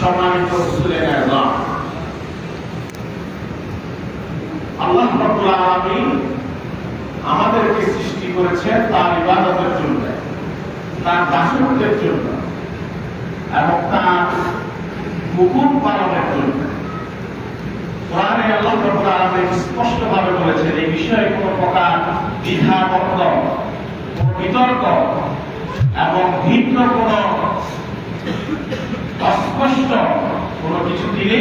সম্মানিত রাসূলের আযম আল্লাহ রাব্বুল আলামিন আমাদেরকে সৃষ্টি করেছেন তার ইবাদতের জন্য, তার দাসত্বের জন্য এবং তার হুকুম পালনের জন্য। কোরআনে আল্লাহ রাব্বুল আলামিন স্পষ্টভাবে বলেছেন এই বিষয়ে কোনো প্রকার দ্বিধাদ্বন্দ্ব, কোনো বিতর্ক এবং ভিন্ন কোনো অস্পষ্ট কোনো কিছু তিনি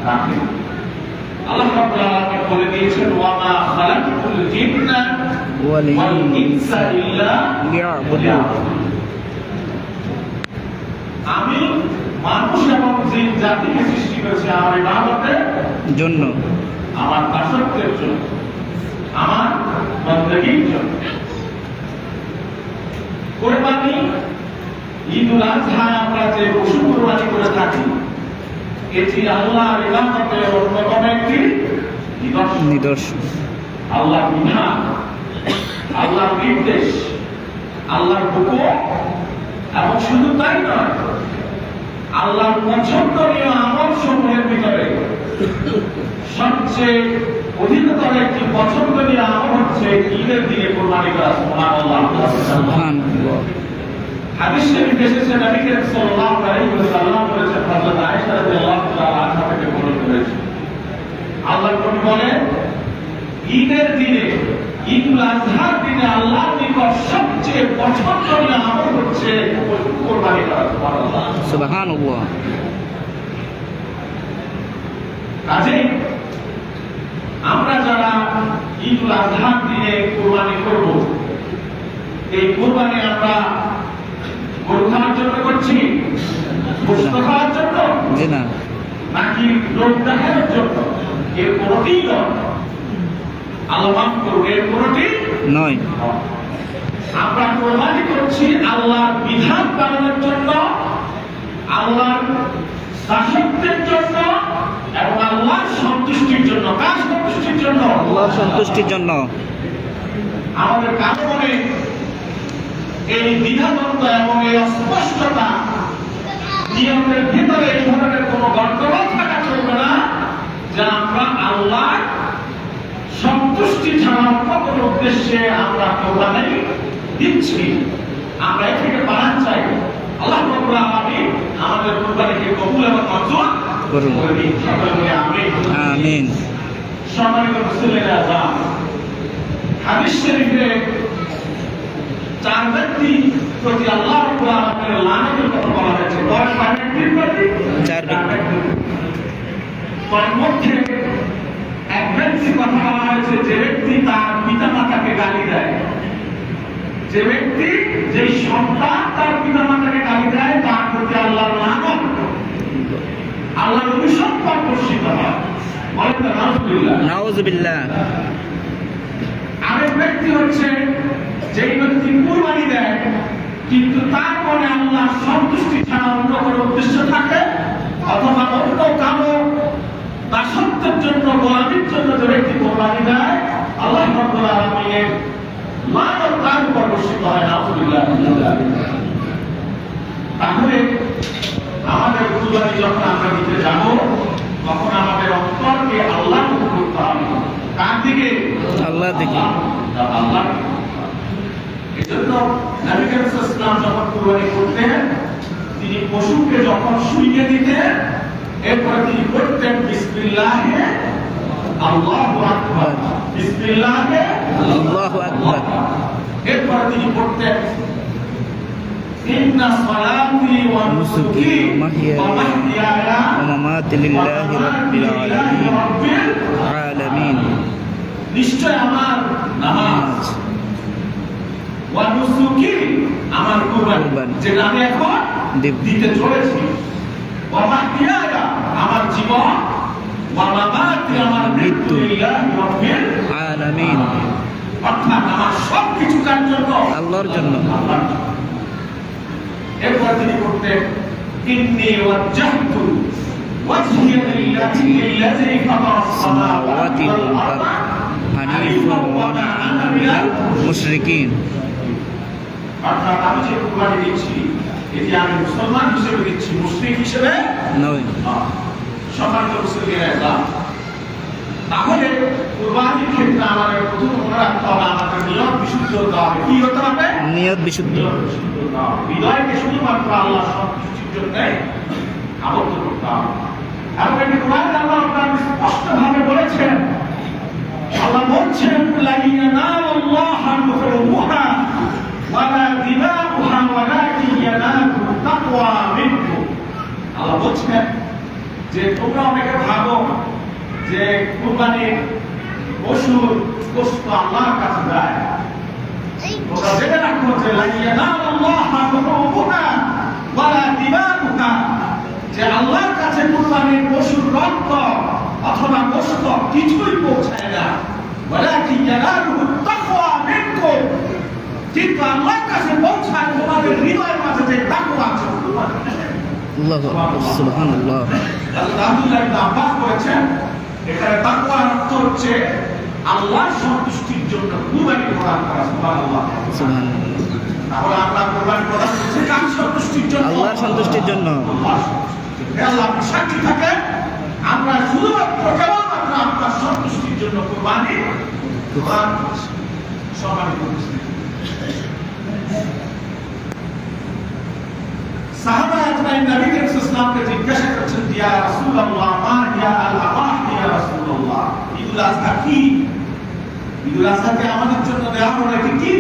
রাখেন। আল্লাহ রাব্বুল আলামিন বলে দিয়েছেন ওয়া মা খালাকতুল জিন্না ওয়াল ইনসা ইল্লা লিয়াবুদুন। আমি মানুষ এবং জিন জাতিকে সৃষ্টি করেছি আমার ইবাদতের জন্য, আমার দাসত্বের জন্য, আমার বন্দেগীর জন্য। কুরবানি, ঈদুল আযহা আমরা যে পশু কুরবানি করে থাকি, এটি আল্লাহর ইবাদতের অন্যতম একটি নিদর্শন। আল্লাহর বিধান, আল্লাহর নির্দেশ, আল্লাহর হুকুম, এবং শুধু তাই নয়, আল্লাহর পছন্দনীয় আমল সমূহের ভিতরে সবচেয়ে অধিকতর একটি পছন্দনীয় আমল হচ্ছে ঈদের দিনে কুরবানি করা। সুবহানাল্লাহ। হাদিস শরীফে এসেছে নবী করিম সাল্লাল্লাহু আলাইহি ওয়াসাল্লাম বলেছেন, হযরত আয়েশা রাদিয়াল্লাহু তাআলা আনহা থেকে বর্ণিত হয়েছে, আল্লাহর নবী বলেন ঈদের দিনে, ঈদুল আযহার দিনে আল্লাহর নিকট সবচেয়ে পছন্দনীয় আমল হচ্ছে কুরবানি করা। সুবহানাল্লাহ। কাজেই আমরা যারা ঈদুল আযহার দিনে কুরবানি করব, এই কুরবানি আমরা গরু খাওয়ার জন্য করছি, গোশত খাওয়ার জন্য নাকি লোক দেখানোর জন্য? এর কোনটিই নয়। আল্লাহ মাফ করুন, এর কোনটি নয়। আমরা কুরবানি করছি আল্লাহর বিধান পালনের জন্য, আল্লাহর দাসত্বের জন্য এবং আল্লাহর সন্তুষ্টির জন্য। কার সন্তুষ্টির জন্য? আল্লাহর সন্তুষ্টির জন্য। আমাদের কারো মনে এই দ্বিধাদ্বন্দ্ব এবং এই অস্পষ্টতা, নিয়মের ভিতরে এই ধরনের কোনো গন্ডগোল থাকা চলবে না যে আমরা আল্লাহর সন্তুষ্টি ছাড়া অন্য কোনো উদ্দেশ্যে আমরা কুরবানি দিচ্ছি। আমরা এ থেকে বাড়ান চাই। আল্লাহ রাব্বুল আলামিন আমাদের কুরবানিকে কবুল এবং মঞ্জুর করুন। আমিন। সম্মানিত রাসূলের আযম, হাদিস শরীফে চার ব্যক্তি প্রতি আল্লাহ রাব্বুল আলামিনের লানতের কথা বলা হয়েছে। কয়টা ব্যক্তির প্রতি? চার ব্যক্তি। তার মধ্যে এক ব্যক্তির কথা বলা হয়েছে যে ব্যক্তি তার পিতামাতাকে গালি দেয়, যে ব্যক্তি, যে সন্তান তার পিতামাতাকে গালি দেয়, তার প্রতি আল্লাহর লানত, আল্লাহর অভিশাপ বর্ষিত হয়। বলেন না নাউযুবিল্লাহ। নাউযুবিল্লাহ। আরেক ব্যক্তি হচ্ছে যেই ব্যক্তি কুরবানি দেয় কিন্তু তার মনে আল্লাহর সন্তুষ্টি ছাড়া অন্য কোনো উদ্দেশ্য থাকে, অথবা অন্য কারো দাসত্বের জন্য, গোলামির জন্য যে ব্যক্তি কুরবানি দেয়, আল্লাহ রাব্বুল আলামিনের লানত তার উপর বর্ষিত হয়। নাউযুবিল্লাহ। তাহলে আমাদের কুরবানি যখন আমরা দিতে যাব, তখন আমাদের অন্তরকে আল্লাহর মুখ করতে হবে। কার দিকে? আল্লাহর দিকে। আল্লাহ। এজন্য নবী করিম সাল্লাল্লাহু আলাইহি ওয়াসাল্লাম যখন কুরবানি করতেন, তিনি পশুকে যখন শুইয়ে দিতেন, এরপর তিনি বলতেন বিসমিল্লাহে আল্লাহু আকবার, বিসমিল্লাহে আল্লাহু আকবার। এরপর তিনি বলতেন ইন্না সালাতি ওয়া নুসুকি ওয়া মাহইয়ায়া ওয়া মামাতি লিল্লাহি রাব্বিল আলামিন। নিশ্চয় আমার নামাজ, ওয়া নুসুকি আমার কুরবানি, যেটা আমি এখন দিতে চলেছি, ওয়া মাহইয়ায়া আমার জীবন, ওয়া মামাতি আমার মৃত্যু, লিল্লাহি রাব্বিল আলামিন। অর্থাৎ আমার সবকিছু কার জন্য? আল্লাহর জন্য। এরপর তিনি বলতেন ইন্নী ওয়াজ্জাহতু ওয়াজহিয়া লিল্লাযী ফাতারাস সামাওয়াতি ওয়াল আরদ হানিফান ওয়া মা আনা মিনাল মুশরিকিন। অর্থাৎ আমি যে কুরবানি দিচ্ছি, এটি আমি মুসলমান হিসেবে দিচ্ছি, মুসলিম হিসেবে নয়। সম্মানিত মুসলিমেরা ইসলাম, তাহলে কুরবানির ক্ষেত্রে আমাদের প্রথম মনে রাখতে হবে, আমাদের নিয়ত বিশুদ্ধ হতে হবে। কি হতে হবে? নিয়ত বিশুদ্ধ। হৃদয়কে শুধুমাত্র আল্লাহ সন্তুষ্টির জন্য আবদ্ধ করতে হবে। এবং এটি কোরআনে আল্লাহ তাআলা স্পষ্টভাবে বলেছেন, আল্লাহ বলছেন লা ইয়ানালুল্লাহা লুহুমুহা ওয়ালা দিমাউহা ওয়ালাকিন ইয়ানালুহু তাকওয়া মিনকুম। আল্লাহ বলছেন যে তোমরা অনেকে ভাবো যে কুরবানির পশুর গোশত আল্লাহর কাছে যায়। তোমরা জেনে রাখো যে লা ইয়ানালুল্লাহা লুহুমুহা ওয়ালা দিমাউহা, যে আল্লাহর কাছে কুরবানির পশুর রক্ত অথবা গোশত কিছুই পৌঁছায় না। ওয়ালাকিন ইয়ানালুহু তাকওয়া মিনকুম, কিন্তু আল্লাহর কাছে পৌঁছায় তোমাদের হৃদয়ের মাঝে যে তাকওয়া আছে। আল্লাহু আকবার, সুবহানাল্লাহ। আব্দুল্লাহ ইবনে আব্বাস বলেছেন, এখানে তাকওয়ার অর্থ হচ্ছে আল্লাহর সন্তুষ্টির জন্য কুরবানি প্রদান করা। সুবহানাল্লাহ, সুবহানাল্লাহ। তাহলে আমরা কুরবানি প্রদান করছি কার সন্তুষ্টির জন্য? আল্লাহর সন্তুষ্টির জন্য। আল্লাহ সাক্ষী থাকেন, আমরা শুধুমাত্র কেবলমাত্র আপনার সন্তুষ্টির জন্য কুরবানি প্রদান করছি। সম্মানিত উপস্থিতি, সাহাবা আজমাইন নবী করিম সাল্লাল্লাহু আলাইহি ওয়াসাল্লামকে জিজ্ঞাসা করছেন, ইয়া রাসূলুল্লাহ মা হিয়া আল আদাহ ইয়া রাসূলুল্লাহ, ঈদুল আযহা কি? ঈদুল আযহাকে আমাদের জন্য দেওয়া হলো, এটি কি?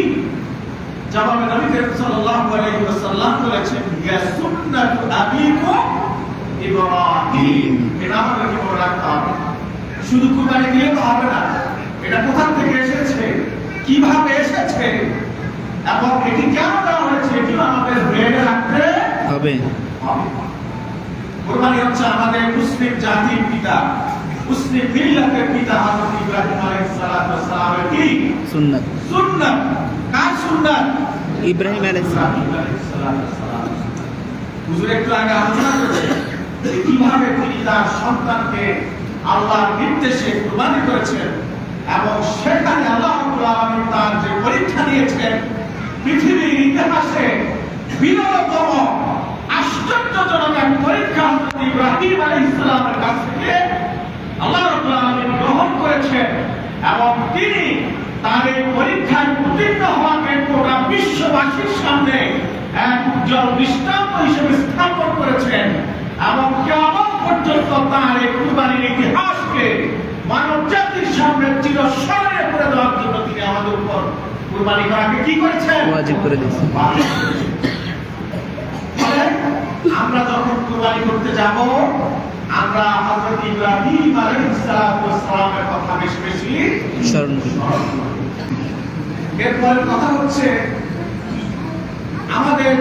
জবাবে নবী করিম সাল্লাল্লাহু আলাইহি ওয়াসাল্লাম বলেছেন, ইয়া সুন্নাতু আবিকুম ইব্রাহিম। এটা আমাদেরকে মনে রাখতে হবে। শুধু কুরবানি দিলে তো হবে না, এটা কোথা থেকে এসেছে, কিভাবে এসেছে এবং এটি কেন দেওয়া হয়েছে, এটিও আমাদের ব্রেনে রাখতে হবে। কুরবানি হচ্ছে আমাদের মুসলিম জাতির পিতা, মুসলিম মিল্লাতের পিতা হযরত ইব্রাহিম আলাইহিস সালাতু ওয়াস সালামের কি সুন্নাত। সুন্নাত। কার সুন্নাত? ইব্রাহিম আলাইহিস সালাতু ওয়াস সালাম। হুজুর একটু আগে আলোচনা করেছেন যে কিভাবে তিনি তার সন্তানকে আল্লাহর নির্দেশে কুরবানি করেছেন এবং সেখানে আল্লাহ রাব্বুল আলামিন তার যে পরীক্ষা নিয়েছেন, পৃথিবীর ইতিহাসে বিরলতম আশ্চর্যজনক এক পরীক্ষা হযরত ইব্রাহিম আলাইহিস সালামের কাছ থেকে আল্লাহ রাব্বুল আলামিন গ্রহণ করেছেন এবং তিনি তার এই পরীক্ষায় উত্তীর্ণ হওয়াকে গোটা বিশ্ববাসীর সামনে এক উজ্জ্বল দৃষ্টান্ত হিসেবে স্থাপন করেছেন এবং কিয়ামত পর্যন্ত তার এই কুরবানির ইতিহাসকে মানব জাতির সামনে চিরস্মরণীয় করে দেওয়ার জন্য তিনি আমাদের উপর কুরবানি করাকে কি করেছেন? ওয়াজিব করে দিয়েছেন। আমরা যখন কুরবানি করতে যাব, আমরা হযরত ইব্রাহিম আলাইহিস সালামের কথা বেশি বেশি স্মরণ করব। এরপরে কথা হচ্ছে আমাদের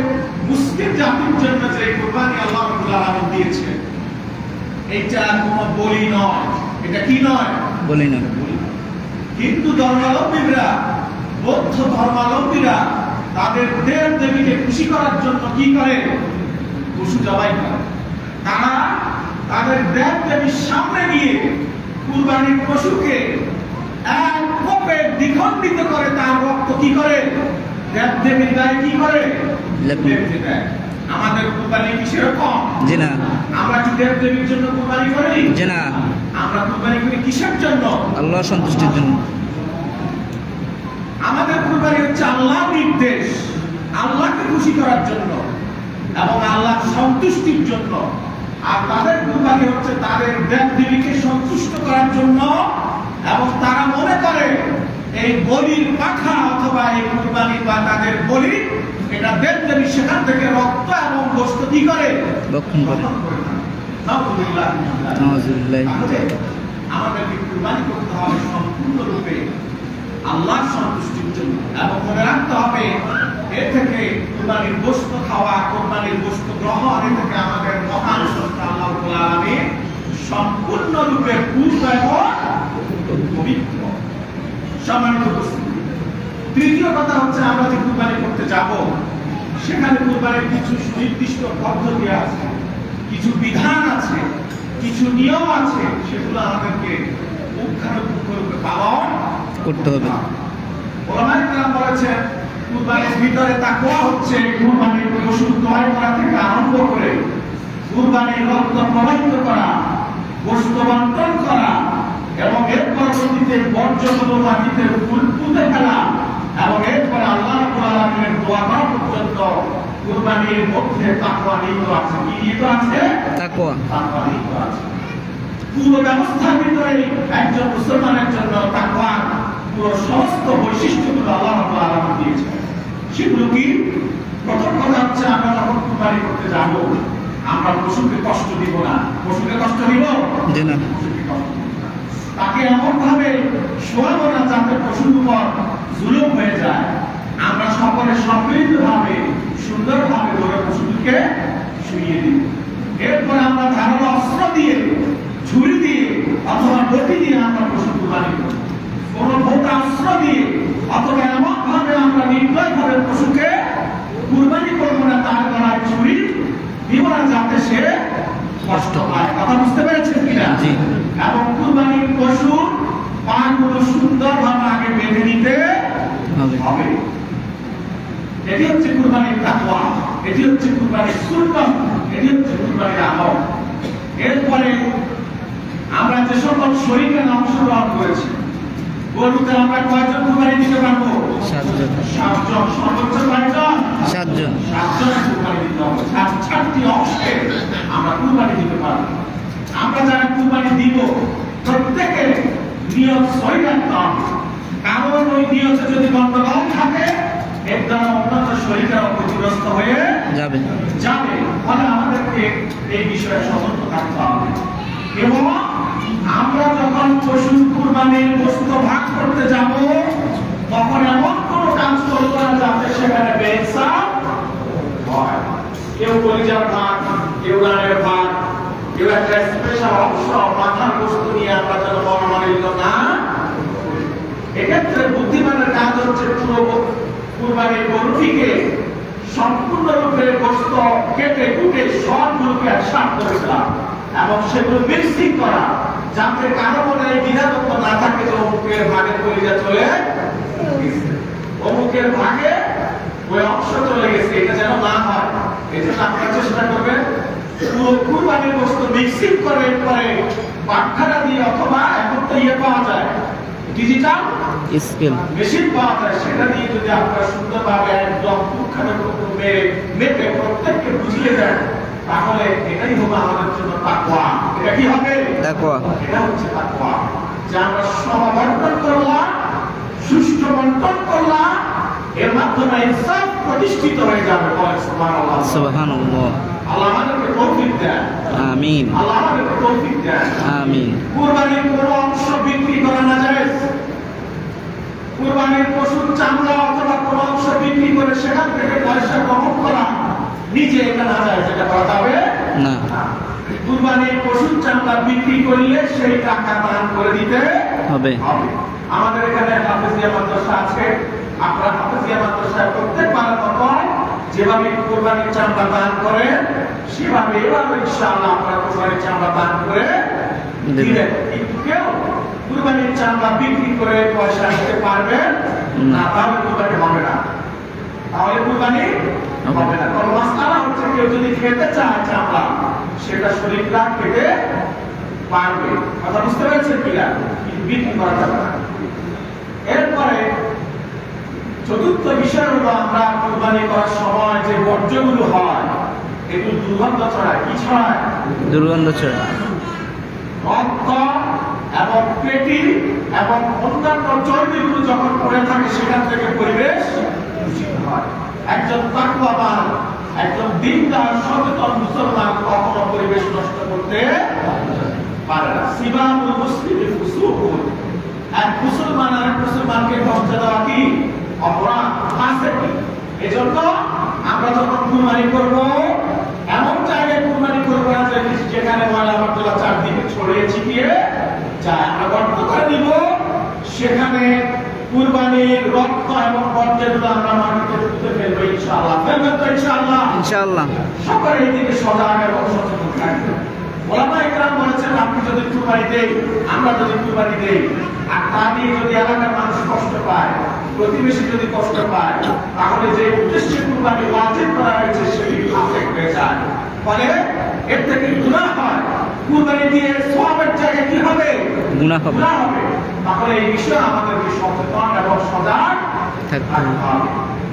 মুসলিম জাতির জন্য যে কুরবানি আল্লাহ রাব্বুল আলামিন দিয়েছেন, এটা কোনো বলি নয়। এটা কি নয়? বলি না। হিন্দু ধর্মাবলম্বীরা, বৌদ্ধ ধর্মাবলম্বীরা তাদের দেব দেবীকে খুশি করার জন্য কি করে? পশু জবাই করে। তারা তাদের দেব দেবীর সামনে গিয়ে কুরবানির পশুকে এক কোপে দ্বিখণ্ডিত করে তার রক্ত কি করে? দেব দেবীর গায়ে কি করে? লেপটে দেয়। আমাদের কুরবানি কি সেরকম? জি না। আমরা কি দেব দেবীর জন্য কুরবানি করি? জি না। আমরা কুরবানি করি কিসের জন্য? আল্লাহর সন্তুষ্টির জন্য। আমাদের কুরবানি হচ্ছে আল্লাহর নির্দেশ, আল্লাহকে খুশি করার জন্য এবং আল্লাহর সন্তুষ্টির জন্য। আর তাদের কুরবানি হচ্ছে তাদের দেব দেবীকে সন্তুষ্ট করার জন্য এবং তারা মনে করে এই বলির পাখা অথবা এই কুরবানি বা তাদের বলি, এটা দেব দেবী সেখান থেকে রক্ত এবং গোশত কি করে? ভক্ষণ করে। নাউযুবিল্লাহ। নাউযুবিল্লাহ। আমাদেরকে কুরবানি করতে হবে সম্পূর্ণরূপে আল্লাহর সন্তুষ্টির জন্য এবং মনে রাখতে হবে এর থেকে কুরবানির গোশত খাওয়া, কুরবানির গোশত গ্রহণ, এ থেকে আমাদের মহান স্রষ্টা আল্লাহ রাব্বুল আলামিন সম্পূর্ণরূপে পূর্ণ এবং পবিত্র। সম্মানিত উপস্থিতি, তৃতীয় কথা হচ্ছে আমরা যে কুরবানি করতে যাব সেখানে কুরবানির কিছু সুনির্দিষ্ট পদ্ধতি আছে, কিছু বিধান আছে, কিছু নিয়ম আছে, সেগুলো আমাদেরকে পুঙ্খানুপুঙ্খরূপে পালন করতে হবে। ওলামায়ে কেরাম বলেছেন কুরবানির ভিতরে তাকওয়া হচ্ছে কুরবানির পশু ক্রয় করা থেকে আরম্ভ করে কুরবানির রক্ত প্রবাহিত করা, গোশত বন্টন করা এবং এর পরবর্তীতে বর্জ্যগুলো মাটিতে পুঁতে ফেলা এবং এরপরে আল্লাহ রাব্বুল আলামিনের দোয়া করা পর্যন্ত কুরবানির মধ্যে তাকওয়া নিহিত আছে। কি নিহিত আছে? তাকওয়া। তাকওয়া নিহিত আছে। পুরো ব্যবস্থার ভিতরে একজন মুসলমানের জন্য তাকওয়ার পুরো সমস্ত বৈশিষ্ট্যগুলো আল্লাহ রাব্বুল আলামিন দিয়েছেন। সেগুলো কি? প্রথম কথা হচ্ছে আমরা যখন কুরবানি করতে যাব আমরা পশুকে কষ্ট দিব না। পশুকে কষ্ট দিব জি না। পশুকে কষ্ট দিব না। তাকে এমন ভাবে শোয়াবো না যাতে পশুর উপর জুলুম হয়ে যায়। আমরা সকলে সম্মিলিতভাবে সুন্দরভাবে ধরে পশুটিকে শুইয়ে দিব। এরপর আমরা ধারালো অস্ত্র দিয়ে, ছুরি দিয়ে অথবা বটি দিয়ে আমরা পশু কুরবানি করব। কোন ভোটা অস্ত্র দিয়ে অথবা এমন ভাবে আমরা নির্দয়ভাবে পশুকে কুরবানি করবো না, তার গলায় ছুরি দিব না যাতে সে কষ্ট পায়। কথা বুঝতে পেরেছেন কিনা? জি। এবং কুরবানির পশু পাগুলো সুন্দরভাবে আগে বেঁধে নিতে হবে। এটি হচ্ছে কুরবানির তাকওয়া, এটি হচ্ছে কুরবানির সুন্নাত, এটি হচ্ছে কুরবানির আমল। এরপরে আমরা যে সকল শরীকের অংশগ্রহণ করেছি, গরুতে আমরা কয়জন কুরবানি দিতে পারবো? 7 জন। 7 জন। সর্বোচ্চ কয়জন? 7 জন। 7 জনের কুরবানি দিতে হবে। 7টি অংশে আমরা কুরবানি দিতে পারবো। আমরা যারা কুরবানি দিব প্রত্যেকের নিয়ত সহি রাখতে হবে। কারণ ওই নিয়তে যদি গন্ডগোল থাকে এর দ্বারা অন্যান্য শরীরটাও ক্ষতিগ্রস্ত হয়ে যাবে। ফলে আমাদেরকে এই বিষয়ে সতর্ক থাকতে হবে। এবং আমরা যখন পশু কুরবানির গোশত ভাগ করতে যাব তখন এমন কোনো কাজ করবো না যাতে সেখানে বেইনসাফ হয়। কেউ কলিজার ভাগ, কেউ রানের ভাগ, কেউ একটা স্পেশাল অংশ মাথার গোশত নিয়ে আমরা যেন মনোমালিন্য না। এক্ষেত্রে বুদ্ধিমানের কাজ হচ্ছে পুরো কুরবানির গরুটিকে সম্পূর্ণরূপে গোশত কেটে কুটে সবগুলোকে একসাথ করে ফেলা এবং সেগুলো মিক্সিং করা যাতে কারো মনে এই দ্বিধাদ্বন্দ্ব না থাকে যে অমুকের ভাগে কলিজা চলে গেছে, অমুকের ভাগে ওই অংশ চলে গেছে, এটা যেন না হয়। এই জন্য আপনারা চেষ্টা করবেন পুরো কুরবানির গোশত মিক্সিং করে পরে পাটখানা দিয়ে অথবা এখন তো পাওয়া যায় ডিজিটাল স্কেল মেশিন পাওয়া যায়, সেটা দিয়ে যদি আপনারা সুন্দরভাবে একদম পুঙ্খানুপুঙ্খভাবে মেপে প্রত্যেককে বুঝিয়ে দেন তাহলে এটাই হবে আমাদের জন্য তাকওয়া। এটা কি হবে? তাকওয়া। এটা হচ্ছে তাকওয়া, যে আমরা সমবন্টন করলাম, সুষ্ঠু বন্টন করলাম, এর মাধ্যমে ইনসাফ প্রতিষ্ঠিত হয়ে যাবে। সুবহানাল্লাহ। সুবহানাল্লাহ। আল্লাহ আমাদেরকে তৌফিক দেন। আমিন। আল্লাহ আমাদেরকে তৌফিক দেন। আমিন। কুরবানির কোনো অংশ বিক্রি করা না যায়। কুরবানির পশুর চামড়া অথবা কোন অংশ বিক্রি করে সেখান থেকে পয়সা গ্রহণ করা নিজে এটা না যায়, যেটা করা যাবে না। কুরবানির পশুর চামড়া বিক্রি করলে সেই টাকা দান করে দিতে হবে। আমাদের এখানে হাফেজিয়া মাদ্রাসা আছে। আপনারা হাফেজিয়া মাদ্রাসায় প্রত্যেকবার মতো যেভাবে কুরবানির চামড়া দান করে সেভাবে এবার ইনশাআল্লাহ আপনারা কুরবানির চামড়া দান করে দিবেন। কিন্তু কেউ কুরবানির চামড়া বিক্রি করে পয়সা নিতে পারবেন না, তাহলে কুরবানি হবে না। তাহলে কুরবানি হবে না। তবে মাসআলা হচ্ছে কেউ যদি খেতে চায় চামড়া সেটা শরীরটা খেতে পারবে। কথা বুঝতে পেরেছেন কিনা? বিক্রি করা যাবে না। এরপরে চতুর্থ বিষয় হলো আমরা কুরবানি করার সময় যে বর্জ্যগুলো হয় এগুলো দুর্গন্ধ ছড়ায়। কি ছড়ায়? দুর্গন্ধ ছড়ায়। রক্ত এবং পেটি এবং অন্যান্য চর্বিগুলো যখন পড়ে থাকে সেখান থেকে পরিবেশ দূষিত হয়। একজন তাকওয়াবান, একজন দিনদার সচেতন মুসলমান কখনো পরিবেশ নষ্ট করতে পারে না। সিবাবুল মুসলিমি ফুসুকুন, এক মুসলমান আরেক মুসলমানকে কষ্ট দেওয়া কি অপরাধ, ফাসিকি। এজন্য আমরা যখন কুরবানি করব এমন জায়গায় কুরবানি করব না যেখানে ময়লা আবর্জনা চারদিকে ছড়িয়ে ছিটিয়ে যায়। আমরা গর্ত করে দিব, সেখানে কুরবানির রক্ত এবং বর্জ্যগুলো আমরা মাটিতে পুঁতে ফেলবো ইনশাআল্লাহ। ফেলবেন তো ইনশাআল্লাহ? ইনশাআল্লাহ। সকলে এই দিকে সজাগ এবং সচেতন থাকবেন। ওলামায়ে কেরাম বলেছেন আপনি যদি কুরবানি দেই, আমরা যদি কুরবানি দেই আর তা দিয়ে যদি এলাকার মানুষ কষ্ট পায় প্রতিবেশী যদি কষ্ট পায় তাহলে যে উদ্দেশ্যে কুরবানি ওয়াজিব করা হয়েছে সেটি আফেক হয়ে যায়, ফলে এর থেকে গুনাহ হয়। কুরবানি দিয়ে সওয়াবের জায়গায় কি হবে? গুনাহ হবে। গুনাহ হবে। তাহলে এই বিষয়ে আমাদেরকে সচেতন এবং সজাগ থাকতে হবে।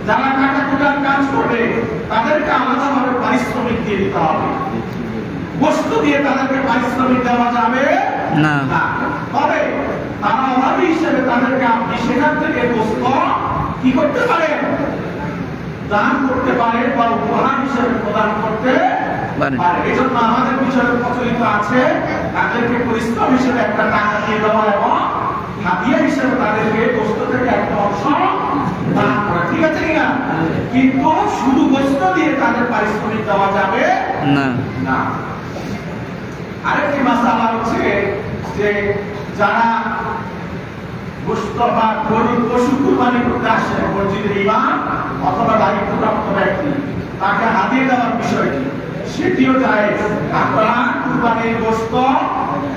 যারা কাটাকুটার কাজ করবে তাদেরকে আলাদাভাবে পারিশ্রমিক দিয়ে দিতে হবে। বস্তু দিয়ে তাদেরকে পারিশ্রমিক দেওয়া যাবে না। তবে তারা অভাবী হিসেবে তাদেরকে আপনি সেখান থেকে বস্তু কি করতে পারেন? দান করতে পারেন বা উপহার হিসেবে প্রদান করতে পারেন। এই জন্য আমাদের বিষয়ে প্রচলিত আছে তাদেরকে পরিশ্রম হিসেবে একটা টাকা দিয়ে দেওয়া এবং হাদিয়া হিসেবে তাদেরকে বস্তু থেকে একটা অংশ দান করা, ঠিক আছে কিনা? কিন্তু শুধু বস্তু দিয়ে তাদের পারিশ্রমিক দেওয়া যাবে না। না। আরেকটি মাসালা হচ্ছে যে যারা গোশত বা গরুর পশু কুরবানি করতে আসে মসজিদের ইমাম অথবা দায়িত্বপ্রাপ্ত ব্যক্তি, তাকে হাদিয়া দেওয়ার বিষয়টি সেটিও জায়েজ। আপনারা কুরবানির গোশত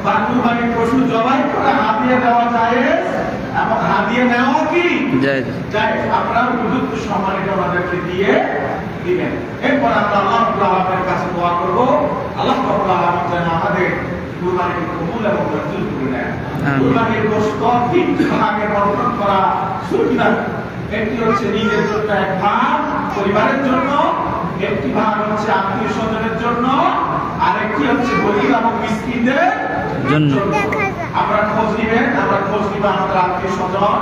বা কুরবানির পশু জবাই করে হাদিয়া দেওয়া জায়েজ এবং হাদিয়া নেওয়া কি জায়েজ। জায়েজ। আপনারা উপযুক্ত সম্মানিত আমাদেরকে দিয়ে দিবেন। এরপর আমরা আল্লাহ রাব্বুল আলামিনের কাছে দোয়া করব, আল্লাহ রাব্বুল আলামিন যেন আমাদের কুরবানিকে কবুল এবং মঞ্জুর করে নেন। কুরবানির গোশত তিনটি ভাগে বণ্টন করা সুন্নাত। একটি হচ্ছে নিজের জন্য এক ভাগ, পরিবারের জন্য একটি ভাগ হচ্ছে আত্মীয় স্বজনের জন্য, আর একটি হচ্ছে গরিব এবং মিসকিনদের জন্য। আমরা খোঁজ নিবেন, আমরা খোঁজ নিব আমাদের আত্মীয় স্বজন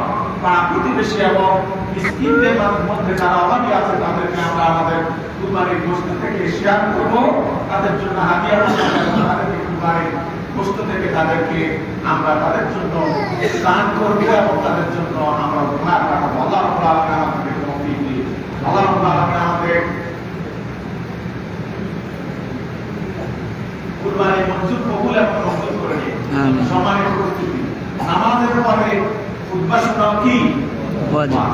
বা প্রতিবেশী এবং মিসকিনদের মধ্যে যারা অভাবী আছে তাদেরকে আমরা আমাদের কুরবানির গোশত থেকে শেয়ার করব, তাদের জন্য হাদিয়া তাদেরকে কুরবানির গোশত থেকে তাদেরকে আমরা তাদের জন্য দান করব এবং তাদের জন্য আমরা উপহার পাঠাবো। আল্লাহ রাব্বুল আলামিন আমাদেরকে তৌফিক দিন। আল্লাহ রাব্বুল আলামিন আমাদের কুরবানি মঞ্জুর কবুল এবং মঞ্জুর করে দিন। আমিন। সম্মানিত উপস্থিতি, নামাজের পরে খুতবা শোনা কি ওয়াজিব।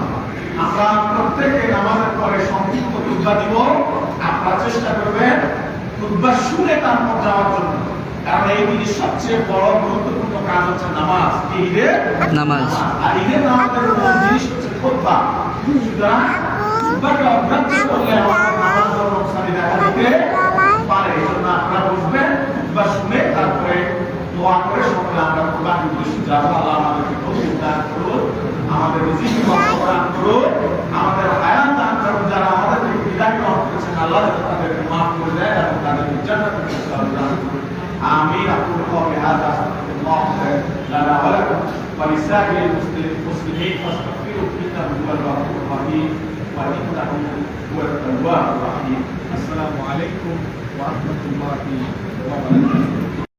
আমরা প্রত্যেকে নামাজের পরে সংক্ষিপ্ত খুতবা দিব। আপনারা চেষ্টা করবেন খুতবা শুনে তারপর যাওয়ার জন্য, কারণ এই দিনের সবচেয়ে বড় গুরুত্বপূর্ণ কাজ হচ্ছে নামাজ। কি ঈদের নামাজ। আর ঈদের নামাজের মূল জিনিস হচ্ছে খুতবা। সুতরাং খুতবাকে অগ্রাহ্য করলে আমাদের নামাজ অনুষ্ঠানে দেখা দিতে পারে। এই জন্য আপনারা বুঝবেন খুতবা শুনে তারপরে দোয়া করে সকলে আমরা কুরবানির উদ্দেশ্যে যাবো। আল্লাহ আমাদেরকে তৌফিক দান করুন, আমাদের রিজিক প্রদান করুন, আমাদের হায়াত দান করুন। যারা আমাদেরকে বিদায় গ্রহণ করেছেন আল্লাহ তাদেরকে মাফ করে দেয় এবং তাদেরকে জান্নাতের দান করুন। আমিন। أقول قولي هذا أستغفر الله لنا ولكم ولسائر المسلمين فاستغفروه إنه هو الغفور الرحيم وإنه هو التواب الرحيم. السلام عليكم ورحمة الله وبركاته.